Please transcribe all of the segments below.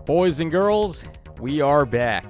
Boys and girls, we are back.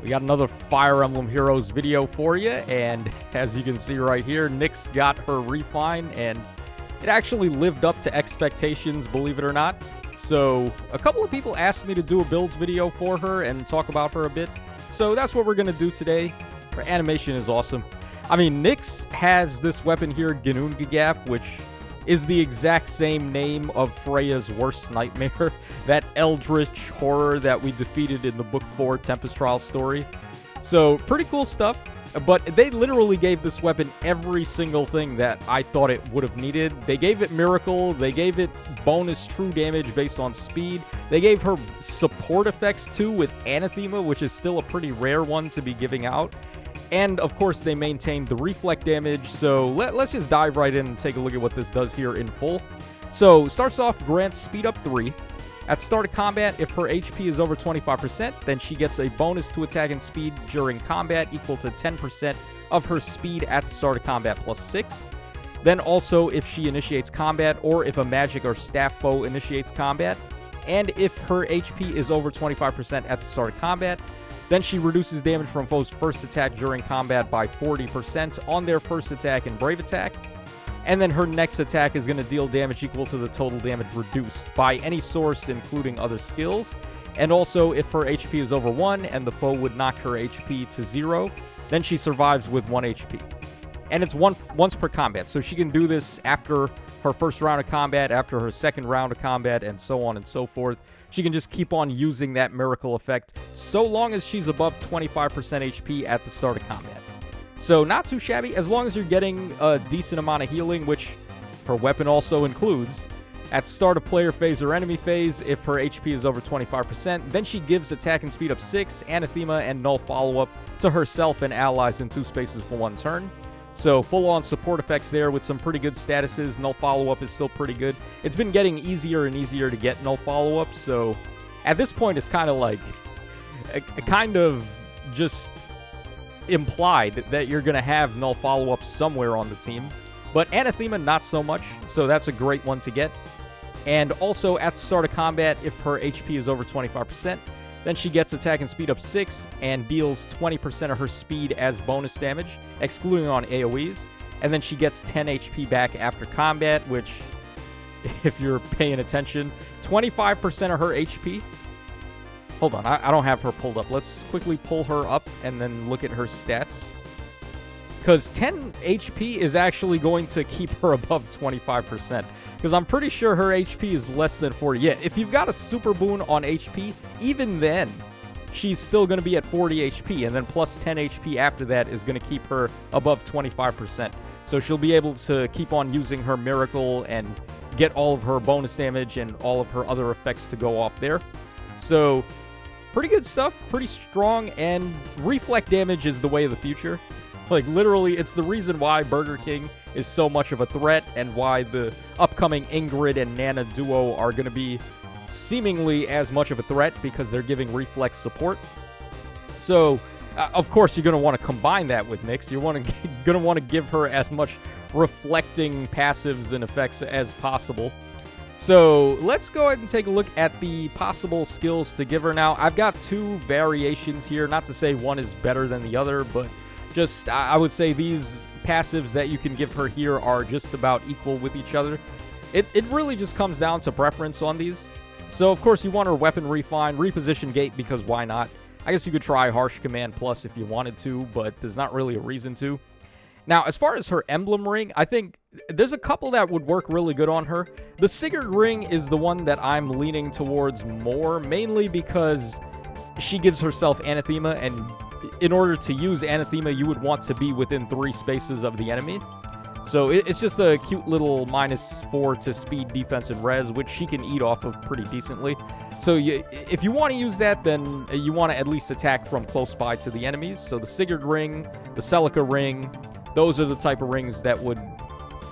We got another Fire Emblem Heroes video for you, and as you can see right here, Nyx got her refine, and it actually lived up to expectations, believe it or not. So, a couple of people asked me to do a builds video for her and talk about her a bit, so that's what we're going to do today. Her animation is awesome. I mean, Nyx has this weapon here, Gap, which is the exact same name of Freya's worst nightmare, that eldritch horror that we defeated in the Book 4 Tempest Trial story. So, pretty cool stuff, but they literally gave this weapon every single thing that I thought it would have needed. They gave it Miracle, they gave it bonus true damage based on speed, they gave her support effects too with Anathema, which is still a pretty rare one to be giving out. And, of course, they maintained the reflect damage, so let's just dive right in and take a look at what this does here in full. So, starts off, grants speed up 3. At start of combat, if her HP is over 25%, then she gets a bonus to attack and speed during combat equal to 10% of her speed at the start of combat plus 6. Then also, if she initiates combat, or if a magic or staff foe initiates combat, and if her HP is over 25% at the start of combat, then she reduces damage from foes' first attack during combat by 40% on their first attack and brave attack. And then her next attack is going to deal damage equal to the total damage reduced by any source, including other skills. And also, if her HP is over 1 and the foe would knock her HP to 0, then she survives with 1 HP. And it's once per combat, so she can do this after her first round of combat, after her second round of combat, and so on and so forth. She can just keep on using that miracle effect so long as she's above 25% HP at the start of combat. So not too shabby, as long as you're getting a decent amount of healing, which her weapon also includes. At start of player phase or enemy phase, if her HP is over 25%, then she gives attack and speed up 6, Anathema, and null follow-up to herself and allies in 2 spaces for 1 turn. So full-on support effects there with some pretty good statuses. Null follow-up is still pretty good. It's been getting easier and easier to get null follow-up, so at this point it's kind of like kind of just implied that you're going to have null follow-up somewhere on the team. But Anathema, not so much, so that's a great one to get. And also, at the start of combat, if her HP is over 25%, then she gets attack and speed up 6 and deals 20% of her speed as bonus damage, excluding on AoEs. And then she gets 10 HP back after combat, which, if you're paying attention, 25% of her HP. Hold on, I don't have her pulled up. Let's quickly pull her up and then look at her stats. Because 10 HP is actually going to keep her above 25%. Because I'm pretty sure her HP is less than 40. Yeah, if you've got a super boon on HP, even then, she's still going to be at 40 HP. And then plus 10 HP after that is going to keep her above 25%. So she'll be able to keep on using her miracle and get all of her bonus damage and all of her other effects to go off there. So, pretty good stuff, pretty strong, and reflect damage is the way of the future. Like, literally, it's the reason why Burger King is so much of a threat and why the upcoming Ingrid and Nana duo are going to be seemingly as much of a threat because they're giving reflex support. So, of course, you're going to want to combine that with Nyx. You're going to want to give her as much reflecting passives and effects as possible. So, let's go ahead and take a look at the possible skills to give her now. I've got 2 variations here. Not to say one is better than the other, but just, I would say these passives that you can give her here are just about equal with each other. It really just comes down to preference on these. So, of course, you want her weapon refine, reposition gate, because why not? I guess you could try Harsh Command Plus if you wanted to, but there's not really a reason to. Now, as far as her emblem ring, I think there's a couple that would work really good on her. The Sigurd ring is the one that I'm leaning towards more, mainly because she gives herself Anathema, and in order to use Anathema, you would want to be within 3 spaces of the enemy. So it's just a cute little -4 to speed, defense, and res, which she can eat off of pretty decently. So if you want to use that, then you want to at least attack from close by to the enemies. So the Sigurd ring, the Celica ring, those are the type of rings that would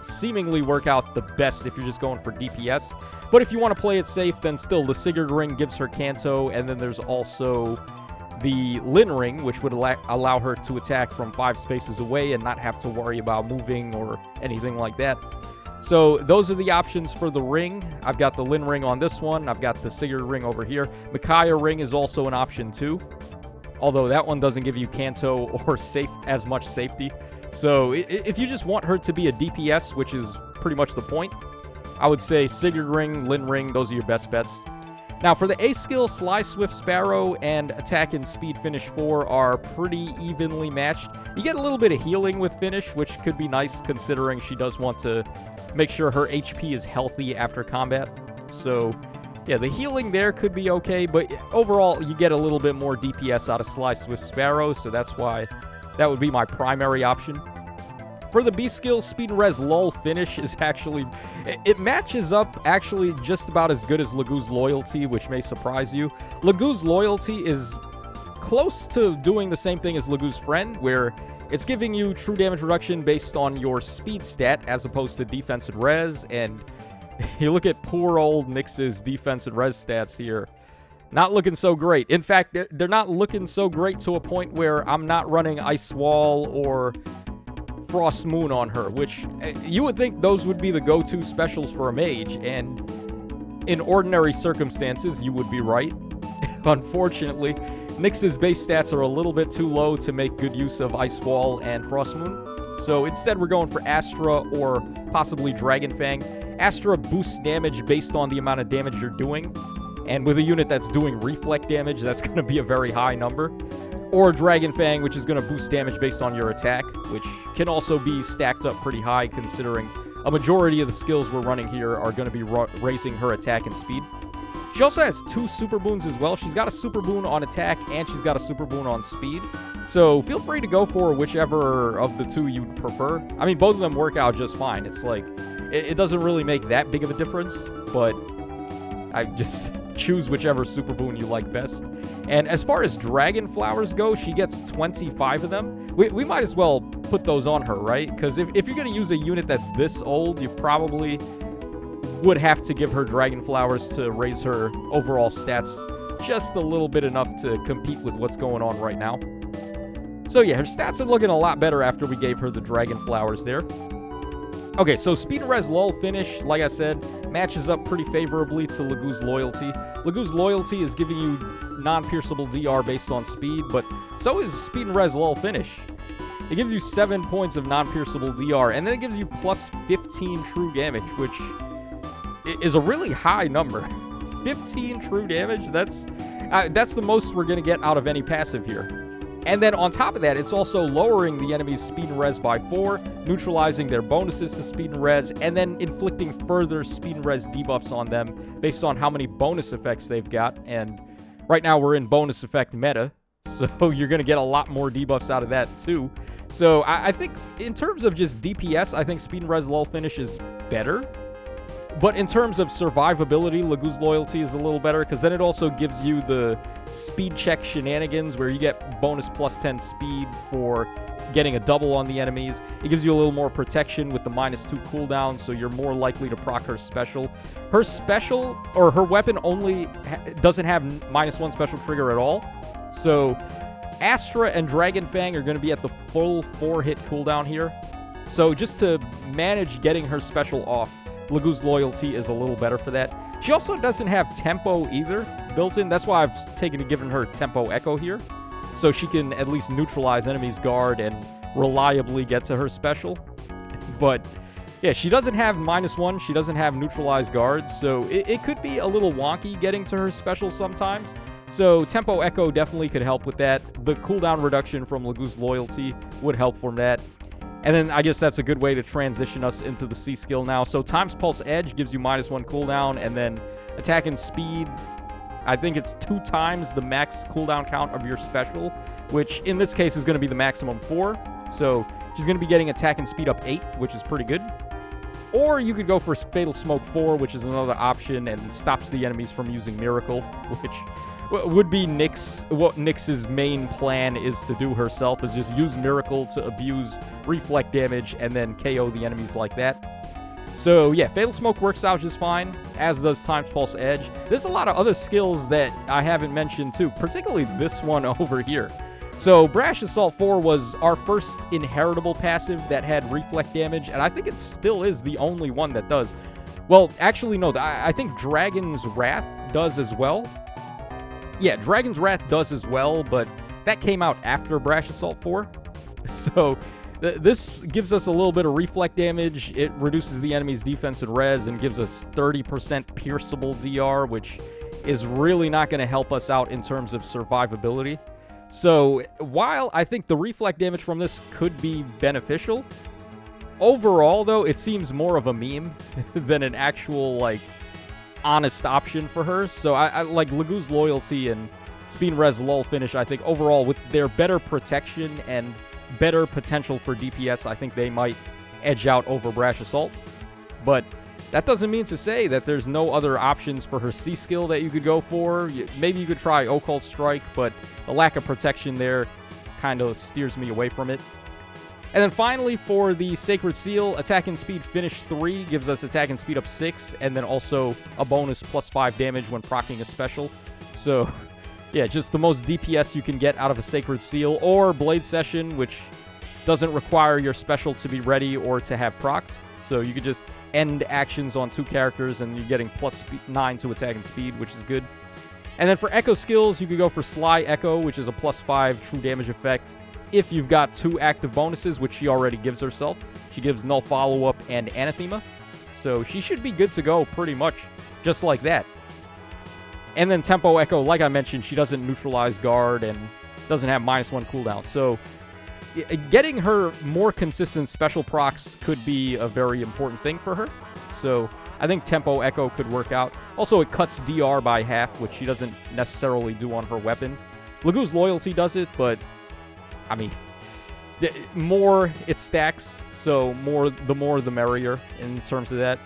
seemingly work out the best if you're just going for DPS. But if you want to play it safe, then still the Sigurd ring gives her Kanto, and then there's also the Lin ring, which would allow her to attack from 5 spaces away and not have to worry about moving or anything like that. So those are the options for the ring. I've got the Lin ring on this one. I've got the Sigurd ring over here. Micaiah ring is also an option too, although that one doesn't give you Kanto or as much safety. So if you just want her to be a DPS, which is pretty much the point, I would say Sigurd ring, Lin ring, those are your best bets. Now, for the A skill, Sly Swift Sparrow and Attack and Speed Finish 4 are pretty evenly matched. You get a little bit of healing with Finish, which could be nice considering she does want to make sure her HP is healthy after combat. So, yeah, the healing there could be okay, but overall, you get a little bit more DPS out of Sly Swift Sparrow, so that's why that would be my primary option. For the B skill, Speed and Res Lull Finish is actually... It matches up actually just about as good as Lagoo's Loyalty, which may surprise you. Lagoo's Loyalty is close to doing the same thing as Lagoo's Friend, where it's giving you true damage reduction based on your speed stat as opposed to defense and res, and you look at poor old Nyx's defense and res stats here. Not looking so great. In fact, they're not looking so great to a point where I'm not running Ice Wall or Frost Moon on her, which you would think those would be the go-to specials for a mage, and in ordinary circumstances, you would be right. Unfortunately, Nyx's base stats are a little bit too low to make good use of Ice Wall and Frost Moon, so instead we're going for Astra or possibly Dragon Fang. Astra boosts damage based on the amount of damage you're doing, and with a unit that's doing reflect damage, that's going to be a very high number. Or Dragon Fang, which is going to boost damage based on your attack, which can also be stacked up pretty high considering a majority of the skills we're running here are going to be raising her attack and speed. She also has 2 super boons as well. She's got a super boon on attack and she's got a super boon on speed. So feel free to go for whichever of the 2 you'd prefer. I mean, both of them work out just fine. It's like, it doesn't really make that big of a difference, but I just choose whichever super boon you like best. And as far as Dragon Flowers go, she gets 25 of them. We might as well put those on her, right? Because if you're going to use a unit that's this old, you probably would have to give her Dragon Flowers to raise her overall stats just a little bit enough to compete with what's going on right now. So yeah, her stats are looking a lot better after we gave her the Dragon Flowers there. Okay, so Speed and Res Lull Finish, like I said, matches up pretty favorably to Lagoo's Loyalty. Lagoo's Loyalty is giving you non-pierceable DR based on speed, but so is Speed and Res Lull Finish. It gives you 7 points of non-pierceable DR, and then it gives you plus 15 true damage, which is a really high number. 15 true damage, that's the most we're going to get out of any passive here. And then on top of that, it's also lowering the enemy's speed and res by 4, neutralizing their bonuses to speed and res, and then inflicting further speed and res debuffs on them based on how many bonus effects they've got. And right now we're in bonus effect meta, so you're going to get a lot more debuffs out of that too. So I think in terms of just DPS, I think speed and res lull finish is better. But in terms of survivability, Lagoo's Loyalty is a little better, because then it also gives you the speed check shenanigans where you get bonus plus 10 speed for getting a double on the enemies. It gives you a little more protection with the -2 cooldown, so you're more likely to proc her special. Her special, or her weapon only doesn't have -1 special trigger at all. So Astra and Dragon Fang are going to be at the full 4-hit cooldown here. So just to manage getting her special off, Lagoo's Loyalty is a little better for that. She also doesn't have Tempo either built in. That's why I've given her Tempo Echo here, so she can at least neutralize enemies' guard and reliably get to her special. But yeah, she doesn't have -1. She doesn't have neutralized guard, so it could be a little wonky getting to her special sometimes. So Tempo Echo definitely could help with that. The cooldown reduction from Lagoo's Loyalty would help from that. And then I guess that's a good way to transition us into the C skill now. So Times Pulse Edge gives you -1 cooldown, and then Attack and Speed, I think it's 2 times the max cooldown count of your special, which in this case is going to be the maximum 4. So she's going to be getting Attack and Speed up 8, which is pretty good. Or you could go for Fatal Smoke 4, which is another option and stops the enemies from using Miracle, which would be what Nyx's main plan is to do herself, is just use Miracle to abuse reflect damage and then KO the enemies like that. So yeah, Fatal Smoke works out just fine, as does Times Pulse Edge. There's a lot of other skills that I haven't mentioned too, particularly this one over here. So Brash Assault 4 was our first inheritable passive that had reflect damage, and I think it still is the only one that does. Well, actually, no, I think Dragon's Wrath does as well. Yeah, Dragon's Wrath does as well, but that came out after Brash Assault 4. So this gives us a little bit of reflect damage. It reduces the enemy's defense and res and gives us 30% pierceable DR, which is really not going to help us out in terms of survivability. So while I think the reflect damage from this could be beneficial, overall, though, it seems more of a meme than an actual, like, honest option for her. So I like Lagu's Loyalty and Speed Res Lull Finish. I think overall, with their better protection and better potential for DPS, I think they might edge out over Brash Assault. But that doesn't mean to say that there's no other options for her C skill that you could go for. Maybe you could try Occult Strike, but the lack of protection there kind of steers me away from it. And then finally, for the Sacred Seal, Attack and Speed Finish 3 gives us Attack and Speed up 6, and then also a bonus +5 damage when proccing a special. So, yeah, just the most DPS you can get out of a Sacred Seal, or Blade Session, which doesn't require your special to be ready or to have procced. So you could just end actions on 2 characters, and you're getting +9 to Attack and Speed, which is good. And then for Echo skills, you could go for Sly Echo, which is a +5 true damage effect. If you've got 2 active bonuses, which she already gives herself. She gives Null Follow-Up and Anathema. So she should be good to go pretty much just like that. And then Tempo Echo, like I mentioned, she doesn't neutralize guard and doesn't have -1 cooldown. So getting her more consistent special procs could be a very important thing for her. So I think Tempo Echo could work out. Also, it cuts DR by half, which she doesn't necessarily do on her weapon. Lagu's Loyalty does it, but I mean, more it stacks, so the more the merrier in terms of that.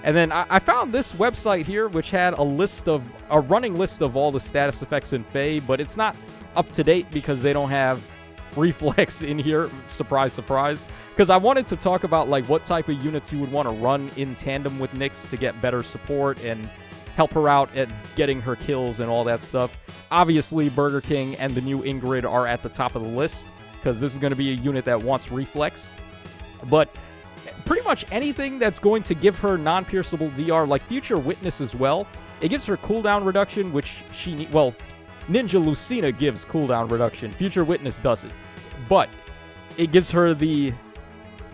And then I found this website here, which had a running list of all the status effects in Fae, but it's not up to date because they don't have reflex in here. Surprise, surprise. Because I wanted to talk about like what type of units you would want to run in tandem with Nyx to get better support and help her out at getting her kills and all that stuff. Obviously, Burger King and the new Ingrid are at the top of the list, because this is going to be a unit that wants reflex. But pretty much anything that's going to give her non-pierceable DR, like Future Witness as well, it gives her cooldown reduction, which well, Ninja Lucina gives cooldown reduction. Future Witness doesn't. But it gives her the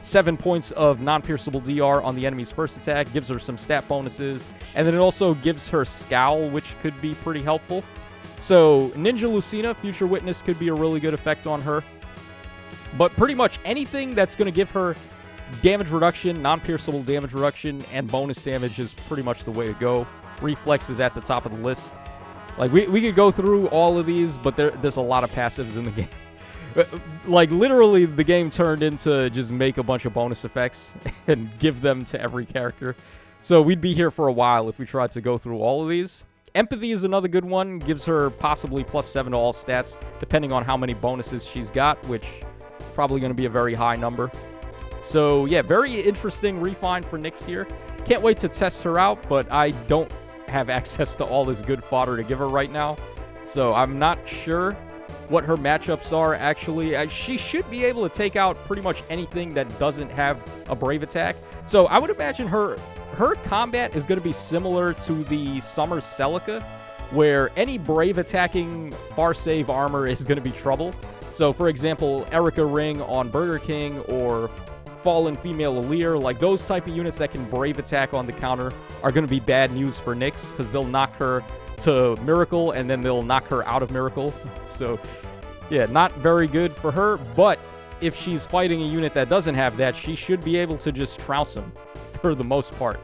7 points of non-pierceable DR on the enemy's first attack, gives her some stat bonuses, and then it also gives her Scowl, which could be pretty helpful. So Ninja Lucina, Future Witness could be a really good effect on her. But pretty much anything that's going to give her damage reduction, non-pierceable damage reduction, and bonus damage is pretty much the way to go. Reflex is at the top of the list. Like, we could go through all of these, but there's a lot of passives in the game. Like, literally, the game turned into just make a bunch of bonus effects and give them to every character. So we'd be here for a while if we tried to go through all of these. Empathy is another good one. Gives her possibly +7 to all stats, depending on how many bonuses she's got, which is probably going to be a very high number. So, yeah, very interesting refine for Nyx here. Can't wait to test her out, but I don't have access to all this good fodder to give her right now. So I'm not sure what her matchups are, actually. She should be able to take out pretty much anything that doesn't have a Brave attack. So I would imagine her combat is going to be similar to the Summer Celica, where any Brave attacking Far Save armor is going to be trouble. So, for example, Erica Ring on Burger King or Fallen Female Allir, like those type of units that can Brave attack on the counter are going to be bad news for Nyx, because they'll knock her to Miracle and then they'll knock her out of Miracle. So, yeah, not very good for her, but if she's fighting a unit that doesn't have that, she should be able to just trounce him for the most part.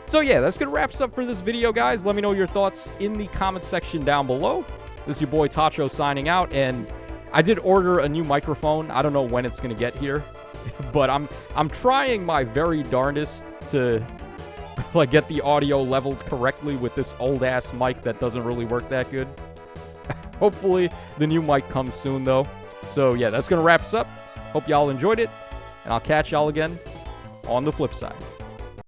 So yeah, that's going to wrap us up for this video, guys. Let me know your thoughts in the comment section down below. This is your boy Tacho signing out, and I did order a new microphone. I don't know when it's going to get here, but I'm trying my very darndest to like get the audio leveled correctly with this old-ass mic that doesn't really work that good. Hopefully, the new mic comes soon, though. So yeah, that's going to wrap us up. Hope y'all enjoyed it, and I'll catch y'all again on the flip side.